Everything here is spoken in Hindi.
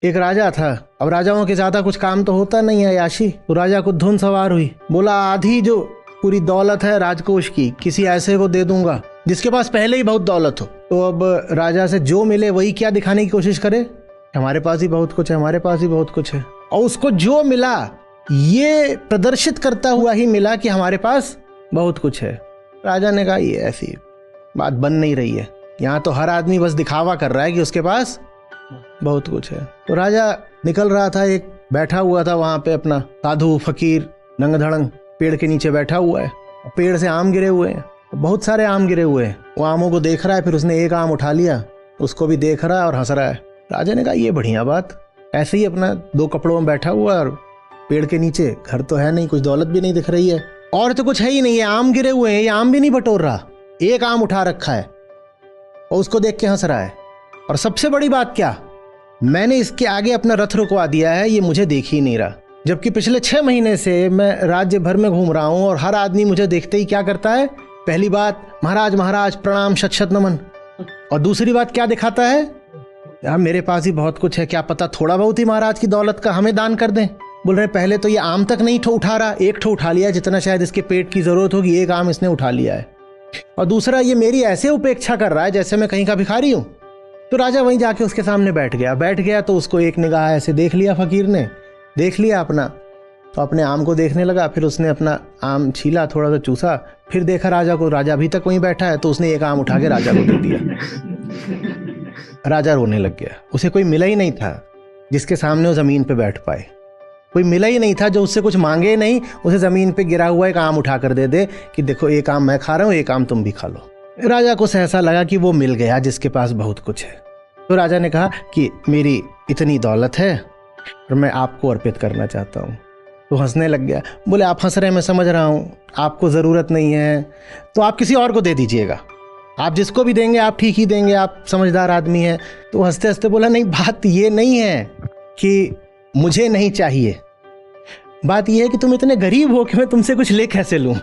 एक राजा था। अब राजाओं के ज्यादा कुछ काम तो होता नहीं है याशी, तो राजा को धुन सवार हुई। बोला आधी जो पूरी दौलत है राजकोष की किसी ऐसे को दे दूंगा जिसके पास पहले ही बहुत दौलत हो। तो अब राजा से जो मिले वही क्या दिखाने की कोशिश करे, हमारे पास ही बहुत कुछ है, हमारे पास ही बहुत कुछ है। और उसको जो मिला ये प्रदर्शित करता हुआ ही मिला कि हमारे पास बहुत कुछ है। राजा ने कहा ये ऐसी बात बन नहीं रही है, यहाँ तो हर आदमी बस दिखावा कर रहा है कि उसके पास बहुत कुछ है। तो राजा निकल रहा था, एक बैठा हुआ था वहां पे अपना साधु फकीर नंगधड़ंग पेड़ के नीचे बैठा हुआ है। पेड़ से आम गिरे हुए हैं, बहुत सारे आम गिरे हुए हैं। वो आमों को देख रहा है, फिर उसने एक आम उठा लिया, उसको भी देख रहा है और हंस रहा है। राजा ने कहा ये बढ़िया बात, ऐसे ही अपना दो कपड़ों में बैठा हुआ और पेड़ के नीचे, घर तो है नहीं, कुछ दौलत भी नहीं दिख रही है और तो कुछ है ही नहीं, ये आम गिरे हुए हैं, ये आम भी नहीं बटोर रहा, एक आम उठा रखा है और उसको देख के हंस रहा है। और सबसे बड़ी बात क्या, मैंने इसके आगे अपना रथ रुकवा दिया है, ये मुझे देख ही नहीं रहा। जबकि पिछले 6 महीने से मैं राज्य भर में घूम रहा हूं और हर आदमी मुझे देखते ही क्या करता है, पहली बात महाराज महाराज प्रणाम शत शत नमन, और दूसरी बात क्या दिखाता है, यार मेरे पास ही बहुत कुछ है, क्या पता थोड़ा बहुत ही महाराज की दौलत का हमें दान कर दें। बोल रहे पहले तो ये आम तक नहीं उठा रहा, एक ठो उठा लिया जितना शायद इसके पेट की जरूरत होगी, एक आम इसने उठा लिया है। और दूसरा ये मेरी ऐसे उपेक्षा कर रहा है जैसे मैं कहीं का भिखारी हूं। तो राजा वहीं जाके उसके सामने बैठ गया तो उसको एक निगाह ऐसे देख लिया, फकीर ने देख लिया अपना, तो अपने आम को देखने लगा। फिर उसने अपना आम छीला, थोड़ा सा चूसा, फिर देखा राजा को, राजा अभी तक वहीं बैठा है, तो उसने एक आम उठा के राजा को दे दिया। राजा रोने लग गया, उसे कोई मिला ही नहीं था जिसके सामने वो जमीन पे बैठ पाए, कोई मिला ही नहीं था जो उससे कुछ मांगे नहीं, उसे जमीन पे गिरा हुआ एक आम उठा कर दे दे कि देखो एक आम मैं खा रहा हूँ, एक आम तुम भी खा लो। राजा को ऐसा लगा कि वो मिल गया जिसके पास बहुत कुछ है। तो राजा ने कहा कि मेरी इतनी दौलत है और मैं आपको अर्पित करना चाहता हूँ। तो हंसने लग गया, बोले आप हंस रहे हैं मैं समझ रहा हूँ, आपको ज़रूरत नहीं है तो आप किसी और को दे दीजिएगा, आप जिसको भी देंगे आप ठीक ही देंगे, आप समझदार आदमी हैं। तो हंसते हंसते बोला नहीं, बात ये नहीं है कि मुझे नहीं चाहिए, बात यह है कि तुम इतने गरीब हो कि मैं तुमसे कुछ ले कैसे लूं।